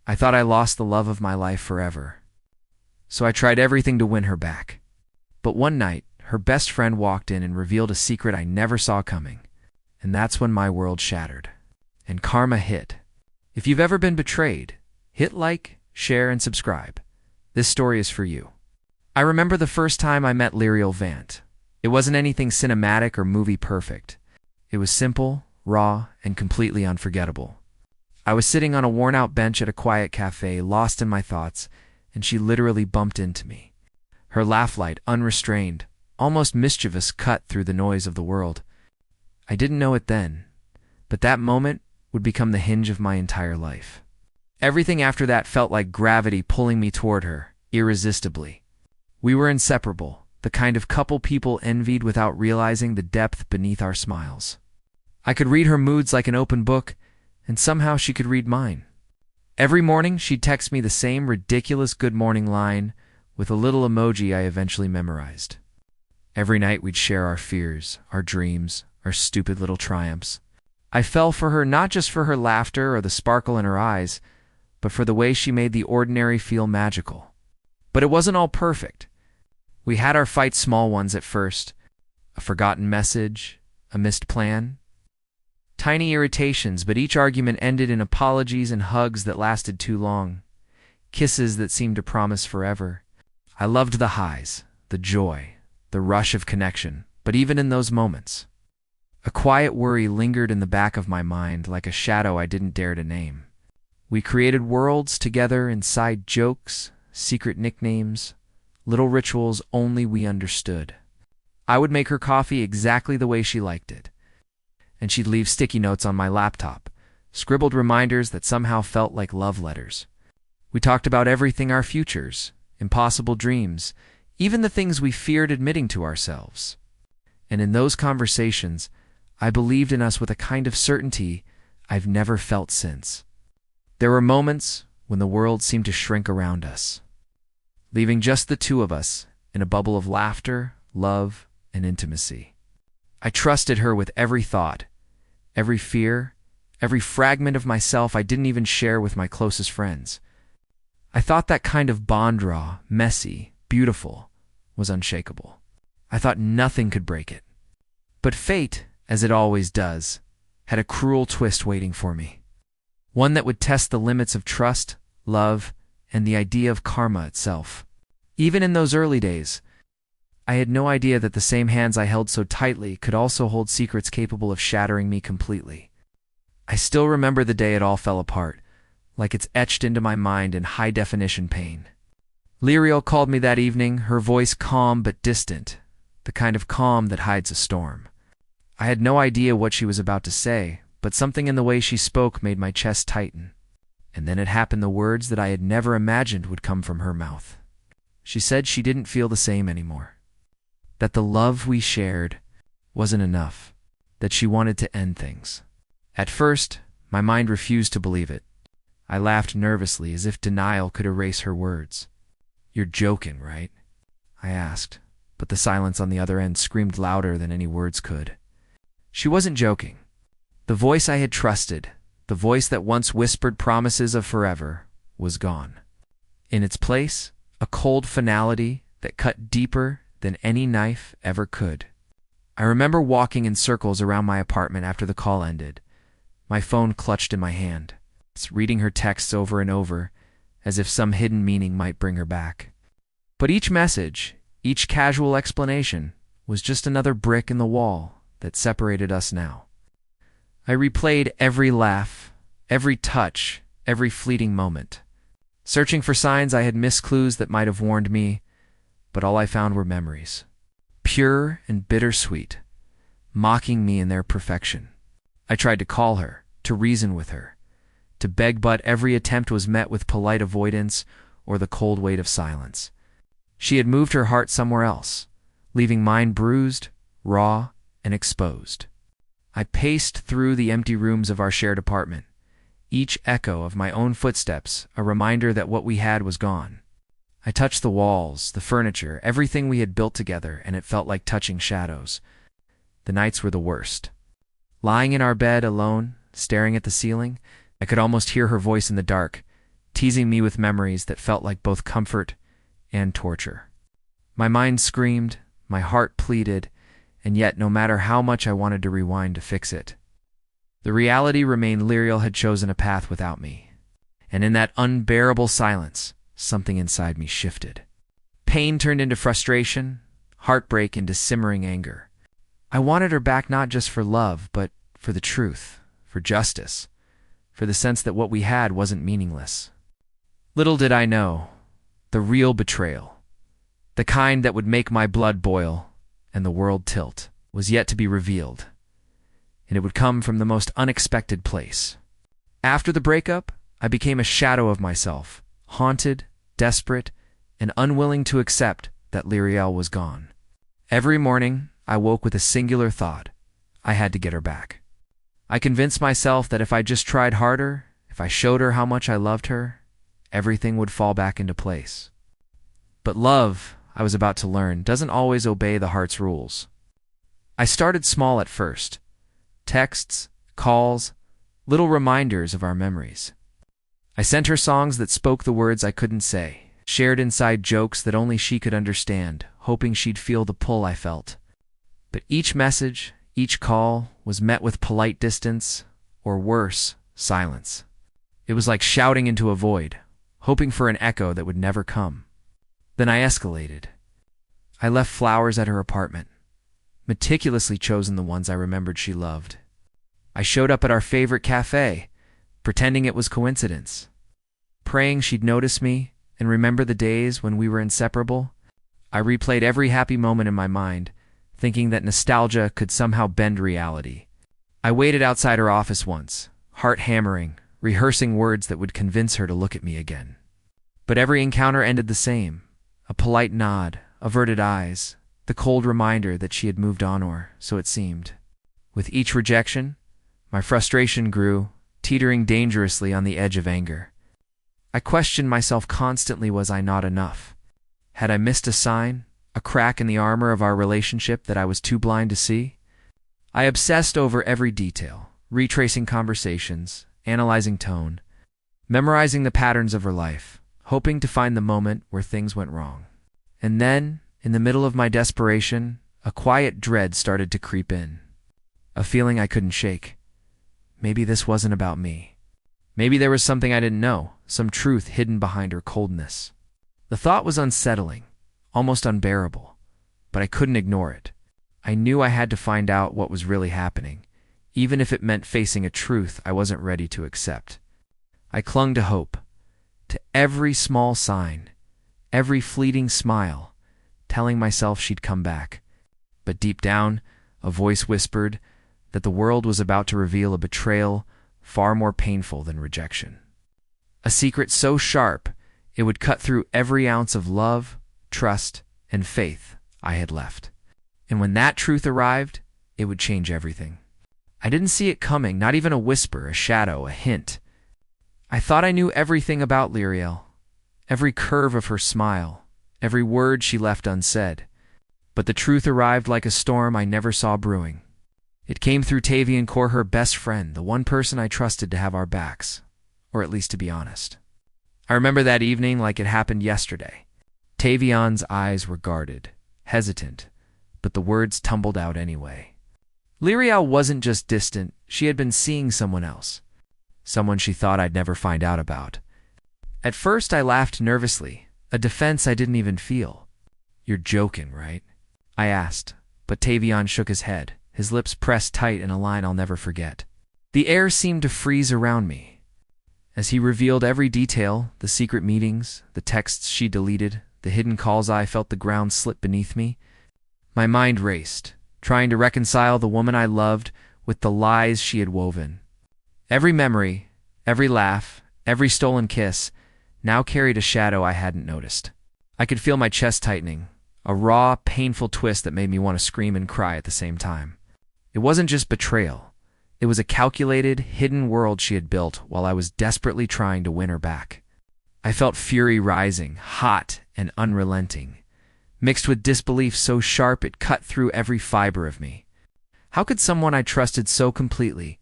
I thought I lost the love of my life forever. So I tried everything to win her back. But one night, her best friend walked in and revealed a secret I never saw coming. And that's when my world shattered. And karma hit. If you've ever been betrayed, hit like, share, and subscribe. This story is for you. I remember the first time I met Lyriel Vant. It wasn't anything cinematic or movie perfect. It was simple, raw, and completely unforgettable. I was sitting on a worn-out bench at a quiet cafe, lost in my thoughts, and she literally bumped into me. Her laugh light, unrestrained, almost mischievous, cut through the noise of the world. I didn't know it then, but that moment would become the hinge of my entire life. Everything after that felt like gravity pulling me toward her, irresistibly. We were inseparable, the kind of couple people envied without realizing the depth beneath our smiles. I could read her moods like an open book, and somehow she could read mine. Every morning, she'd text me the same ridiculous good morning line with a little emoji I eventually memorized. Every night, we'd share our fears, our dreams, our stupid little triumphs. I fell for her not just for her laughter or the sparkle in her eyes, but for the way she made the ordinary feel magical. But it wasn't all perfect. We had our fights, small ones at first. A forgotten message, a missed plan. Tiny irritations, but each argument ended in apologies and hugs that lasted too long. Kisses that seemed to promise forever. I loved the highs, the joy, the rush of connection, but even in those moments, a quiet worry lingered in the back of my mind like a shadow I didn't dare to name. We created worlds together, inside jokes, secret nicknames, little rituals only we understood. I would make her coffee exactly the way she liked it, and she'd leave sticky notes on my laptop, scribbled reminders that somehow felt like love letters. We talked about everything: our futures, impossible dreams, even the things we feared admitting to ourselves. And in those conversations, I believed in us with a kind of certainty I've never felt since. There were moments when the world seemed to shrink around us, leaving just the two of us in a bubble of laughter, love, and intimacy. I trusted her with every thought, every fear, every fragment of myself I didn't even share with my closest friends. I thought that kind of bond, raw, messy, beautiful, was unshakable. I thought nothing could break it. But fate, as it always does, had a cruel twist waiting for me. One that would test the limits of trust, love, and the idea of karma itself. Even in those early days, I had no idea that the same hands I held so tightly could also hold secrets capable of shattering me completely. I still remember the day it all fell apart, like it's etched into my mind in high-definition pain. Lyriel called me that evening, her voice calm but distant, the kind of calm that hides a storm. I had no idea what she was about to say, but something in the way she spoke made my chest tighten. And then it happened, the words that I had never imagined would come from her mouth. She said she didn't feel the same anymore. That the love we shared wasn't enough, that she wanted to end things. At first, my mind refused to believe it. I laughed nervously, as if denial could erase her words. "You're joking, right?" I asked, but the silence on the other end screamed louder than any words could. She wasn't joking. The voice I had trusted, the voice that once whispered promises of forever, was gone. In its place, a cold finality that cut deeper than any knife ever could. I remember walking in circles around my apartment after the call ended, my phone clutched in my hand, reading her texts over and over, as if some hidden meaning might bring her back. But each message, each casual explanation, was just another brick in the wall that separated us now. I replayed every laugh, every touch, every fleeting moment, searching for signs I had missed, clues that might have warned me, but all I found were memories, pure and bittersweet, mocking me in their perfection. I tried to call her, to reason with her, to beg, but every attempt was met with polite avoidance or the cold weight of silence. She had moved her heart somewhere else, leaving mine bruised, raw, and exposed. I paced through the empty rooms of our shared apartment, each echo of my own footsteps a reminder that what we had was gone. I touched the walls, the furniture, everything we had built together, and it felt like touching shadows. The nights were the worst. Lying in our bed alone, staring at the ceiling, I could almost hear her voice in the dark. teasing me with memories that felt like both comfort and torture. My mind screamed, my heart pleaded, and yet no matter how much I wanted to rewind to fix it, the reality remained Lyriel had chosen a path without me. And in that unbearable silence, something inside me shifted. Pain turned into frustration, heartbreak into simmering anger. I wanted her back not just for love, but for the truth, for justice, for the sense that what we had wasn't meaningless. Little did I know, the real betrayal, the kind that would make my blood boil and the world tilt, was yet to be revealed, and it would come from the most unexpected place. After the breakup, I became a shadow of myself, haunted, desperate, and unwilling to accept that Lyriel was gone. Every morning, I woke with a singular thought: I had to get her back. I convinced myself that if I just tried harder, if I showed her how much I loved her, everything would fall back into place. But love, I was about to learn, doesn't always obey the heart's rules. I started small at first. Texts, calls, little reminders of our memories. I sent her songs that spoke the words I couldn't say, shared inside jokes that only she could understand, hoping she'd feel the pull I felt. But each message, each call, was met with polite distance, or worse, silence. It was like shouting into a void, hoping for an echo that would never come. Then I escalated. I left flowers at her apartment, meticulously chosen the ones I remembered she loved. I showed up at our favorite cafe, pretending it was coincidence, praying she'd notice me and remember the days when we were inseparable. I replayed every happy moment in my mind, thinking that nostalgia could somehow bend reality. I waited outside her office once, heart hammering, rehearsing words that would convince her to look at me again. But every encounter ended the same: a polite nod, averted eyes, the cold reminder that she had moved on, or so it seemed. With each rejection, my frustration grew, teetering dangerously on the edge of anger. I questioned myself constantly: was I not enough? Had I missed a sign, a crack in the armor of our relationship that I was too blind to see? I obsessed over every detail, retracing conversations, analyzing tone, memorizing the patterns of her life, hoping to find the moment where things went wrong. And then, in the middle of my desperation, a quiet dread started to creep in. A feeling I couldn't shake. Maybe this wasn't about me. Maybe there was something I didn't know, some truth hidden behind her coldness. The thought was unsettling, almost unbearable, but I couldn't ignore it. I knew I had to find out what was really happening, even if it meant facing a truth I wasn't ready to accept. I clung to hope, to every small sign, every fleeting smile, telling myself she'd come back. But deep down, a voice whispered that the world was about to reveal a betrayal far more painful than rejection. A secret so sharp it would cut through every ounce of love, trust, and faith I had left. And when that truth arrived, it would change everything. I didn't see it coming, not even a whisper, a shadow, a hint. I thought I knew everything about Lyriel, every curve of her smile, every word she left unsaid. But the truth arrived like a storm I never saw brewing. It came through Tavian Core, her best friend, the one person I trusted to have our backs, or at least to be honest. I remember that evening like it happened yesterday. Tavian's eyes were guarded, hesitant, but the words tumbled out anyway. Lyriel wasn't just distant, she had been seeing someone else. Someone she thought I'd never find out about. At first I laughed nervously, a defense I didn't even feel. "You're joking, right?" I asked, but Tavian shook his head, his lips pressed tight in a line I'll never forget. The air seemed to freeze around me. As he revealed every detail, the secret meetings, the texts she deleted, the hidden calls, I felt the ground slip beneath me. My mind raced, trying to reconcile the woman I loved with the lies she had woven. Every memory, every laugh, every stolen kiss now carried a shadow I hadn't noticed. I could feel my chest tightening, a raw, painful twist that made me want to scream and cry at the same time. It wasn't just betrayal. It was a calculated, hidden world she had built while I was desperately trying to win her back. I felt fury rising, hot and unrelenting, mixed with disbelief so sharp it cut through every fiber of me. How could someone I trusted so completely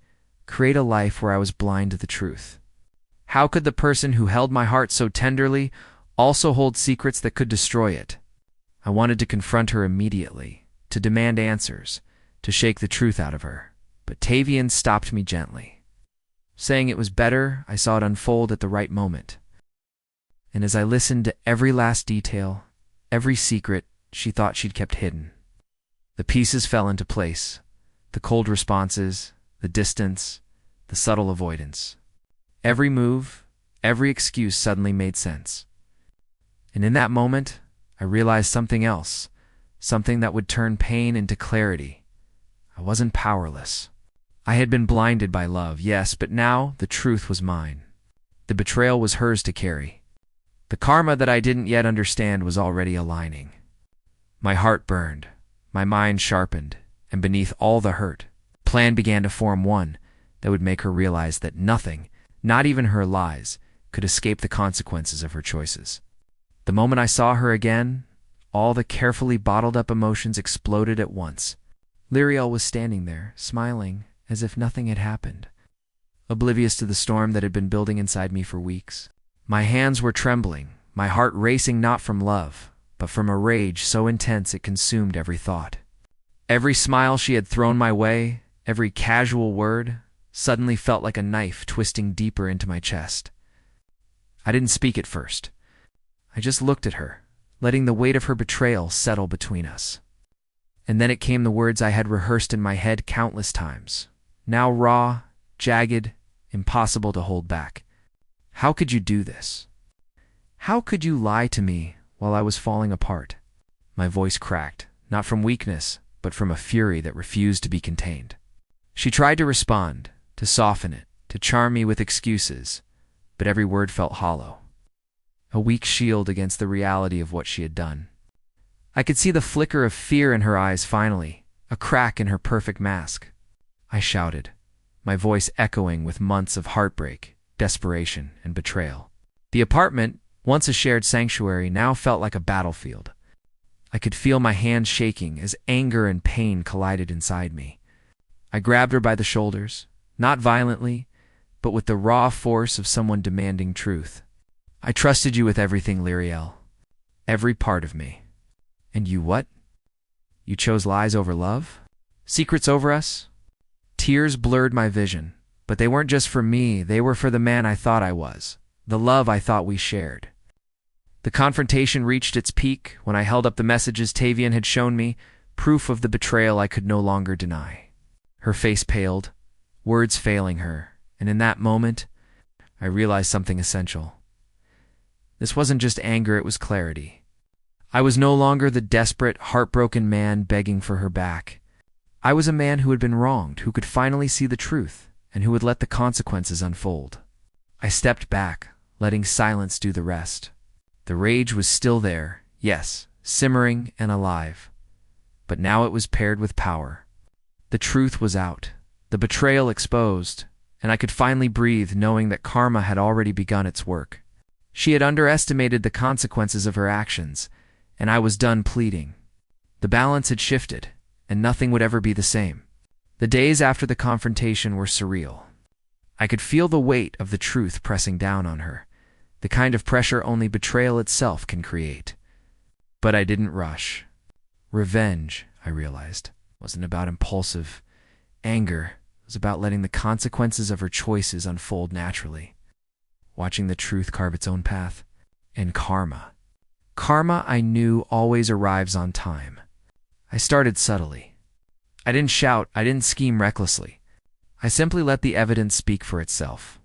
create a life where I was blind to the truth? How could the person who held my heart so tenderly also hold secrets that could destroy it? I wanted to confront her immediately, to demand answers, to shake the truth out of her. But Tavian stopped me gently, saying it was better I saw it unfold at the right moment. And as I listened to every last detail, every secret she thought she'd kept hidden, the pieces fell into place. The cold responses, the distance, the subtle avoidance. Every move, every excuse suddenly made sense. And in that moment, I realized something else, something that would turn pain into clarity. I wasn't powerless. I had been blinded by love, yes, but now the truth was mine. The betrayal was hers to carry. The karma that I didn't yet understand was already aligning. My heart burned, my mind sharpened, and beneath all the hurt, a plan began to form, one that would make her realize that nothing, not even her lies, could escape the consequences of her choices. The moment I saw her again, all the carefully bottled-up emotions exploded at once. Lyriel was standing there, smiling, as if nothing had happened, oblivious to the storm that had been building inside me for weeks. My hands were trembling, my heart racing not from love, but from a rage so intense it consumed every thought. Every smile she had thrown my way, every casual word, suddenly felt like a knife twisting deeper into my chest. I didn't speak at first. I just looked at her, letting the weight of her betrayal settle between us. And then it came, the words I had rehearsed in my head countless times, now raw, jagged, impossible to hold back. How could you do this? How could you lie to me while I was falling apart? My voice cracked, not from weakness, but from a fury that refused to be contained. She tried to respond, to soften it, to charm me with excuses, but every word felt hollow, a weak shield against the reality of what she had done. I could see the flicker of fear in her eyes finally, a crack in her perfect mask. I shouted, my voice echoing with months of heartbreak, desperation, and betrayal. The apartment, once a shared sanctuary, now felt like a battlefield. I could feel my hands shaking as anger and pain collided inside me. I grabbed her by the shoulders, not violently, but with the raw force of someone demanding truth. I trusted you with everything, Lyriel. Every part of me. And you what? You chose lies over love? Secrets over us? Tears blurred my vision, but they weren't just for me, they were for the man I thought I was, the love I thought we shared. The confrontation reached its peak when I held up the messages Tavian had shown me, proof of the betrayal I could no longer deny. Her face paled, words failing her, and in that moment, I realized something essential. This wasn't just anger, it was clarity. I was no longer the desperate, heartbroken man begging for her back. I was a man who had been wronged, who could finally see the truth, and who would let the consequences unfold. I stepped back, letting silence do the rest. The rage was still there, yes, simmering and alive. But now it was paired with power. The truth was out, the betrayal exposed, and I could finally breathe knowing that karma had already begun its work. She had underestimated the consequences of her actions, and I was done pleading. The balance had shifted, and nothing would ever be the same. The days after the confrontation were surreal. I could feel the weight of the truth pressing down on her, the kind of pressure only betrayal itself can create. But I didn't rush. Revenge, I realized, wasn't about impulsive anger. It was about letting the consequences of her choices unfold naturally, watching the truth carve its own path. And karma. Karma, I knew, always arrives on time. I started subtly. I didn't shout, I didn't scheme recklessly. I simply let the evidence speak for itself.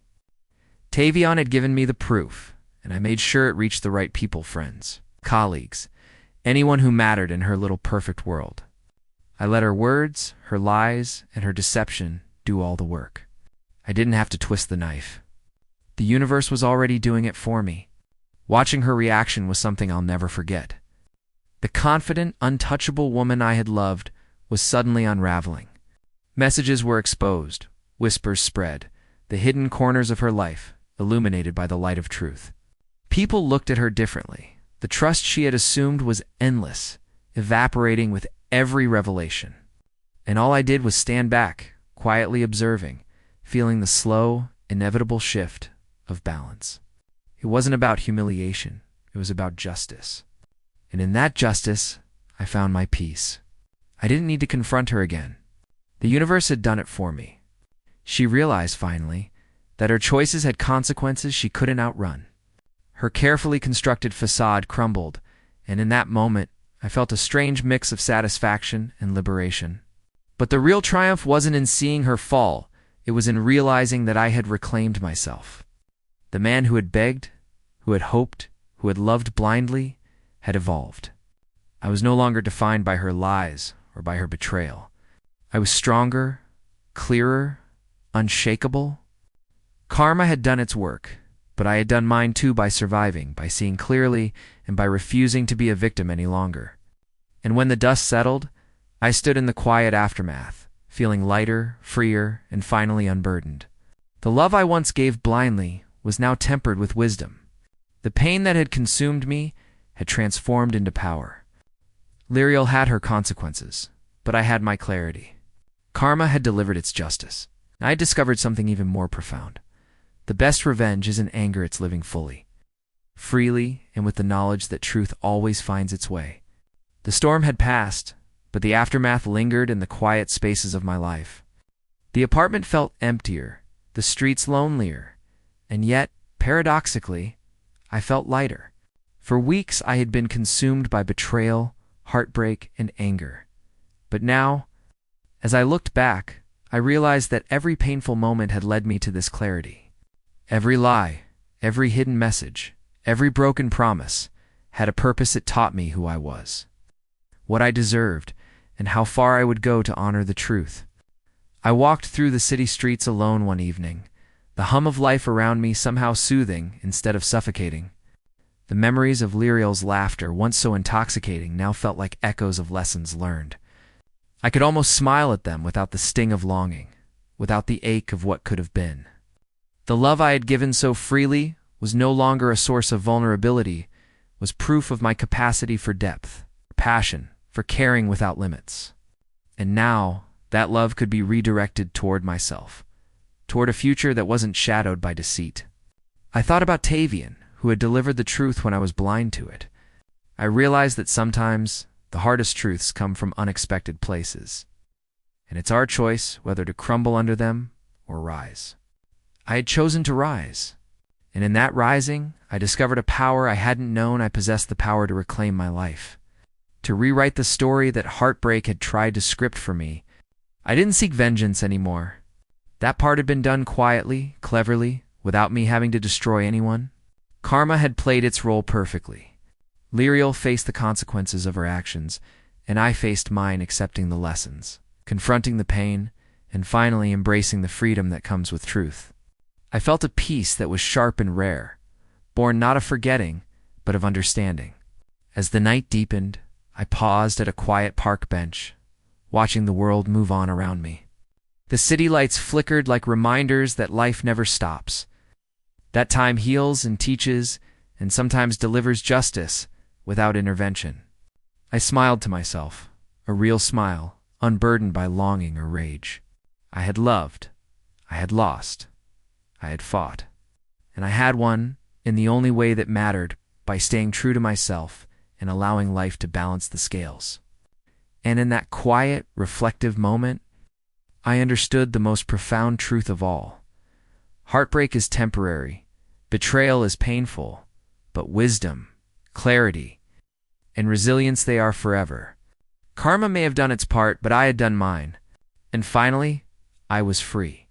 Tavian had given me the proof, and I made sure it reached the right people, friends, colleagues, anyone who mattered in her little perfect world. I let her words, her lies, and her deception do all the work. I didn't have to twist the knife. The universe was already doing it for me. Watching her reaction was something I'll never forget. The confident, untouchable woman I had loved was suddenly unraveling. Messages were exposed, whispers spread, the hidden corners of her life illuminated by the light of truth. People looked at her differently. The trust she had assumed was endless, evaporating with every revelation. And all I did was stand back, quietly observing, feeling the slow, inevitable shift of balance. It wasn't about humiliation. It was about justice. And in that justice, I found my peace. I didn't need to confront her again. The universe had done it for me. She realized, finally, that her choices had consequences she couldn't outrun. Her carefully constructed facade crumbled, and in that moment, I felt a strange mix of satisfaction and liberation. But the real triumph wasn't in seeing her fall. It was in realizing that I had reclaimed myself. The man who had begged, who had hoped, who had loved blindly, had evolved. I was no longer defined by her lies or by her betrayal. I was stronger, clearer, unshakable. Karma had done its work, but I had done mine too by surviving, by seeing clearly, and by refusing to be a victim any longer. And when the dust settled, I stood in the quiet aftermath, feeling lighter, freer, and finally unburdened. The love I once gave blindly was now tempered with wisdom. The pain that had consumed me had transformed into power. Lyriel had her consequences, but I had my clarity. Karma had delivered its justice. I had discovered something even more profound. The best revenge isn't anger, it's living fully, freely, and with the knowledge that truth always finds its way. The storm had passed, but the aftermath lingered in the quiet spaces of my life. The apartment felt emptier, the streets lonelier, and yet, paradoxically, I felt lighter. For weeks I had been consumed by betrayal, heartbreak, and anger. But now, as I looked back, I realized that every painful moment had led me to this clarity. Every lie, every hidden message, every broken promise had a purpose. It taught me who I was, what I deserved, and how far I would go to honor the truth. I walked through the city streets alone one evening, the hum of life around me somehow soothing instead of suffocating. The memories of Lyriel's laughter, once so intoxicating, now felt like echoes of lessons learned. I could almost smile at them without the sting of longing, without the ache of what could have been. The love I had given so freely was no longer a source of vulnerability, was proof of my capacity for depth, for passion, for caring without limits. And now, that love could be redirected toward myself, toward a future that wasn't shadowed by deceit. I thought about Tavian, who had delivered the truth when I was blind to it. I realized that sometimes the hardest truths come from unexpected places, and it's our choice whether to crumble under them or rise. I had chosen to rise, and in that rising, I discovered a power I hadn't known. I possessed the power to reclaim my life, to rewrite the story that heartbreak had tried to script for me. I didn't seek vengeance anymore. That part had been done quietly, cleverly, without me having to destroy anyone. Karma had played its role perfectly. Lyriel faced the consequences of her actions, and I faced mine, accepting the lessons, confronting the pain, and finally embracing the freedom that comes with truth. I felt a peace that was sharp and rare, born not of forgetting, but of understanding. As the night deepened, I paused at a quiet park bench, watching the world move on around me. The city lights flickered like reminders that life never stops, that time heals and teaches and sometimes delivers justice without intervention. I smiled to myself, a real smile, unburdened by longing or rage. I had loved, I had lost, I had fought, and I had won in the only way that mattered, by staying true to myself and allowing life to balance the scales. And in that quiet, reflective moment, I understood the most profound truth of all. Heartbreak is temporary, betrayal is painful, but wisdom, clarity, and resilience, they are forever. Karma may have done its part, but I had done mine. And finally, I was free.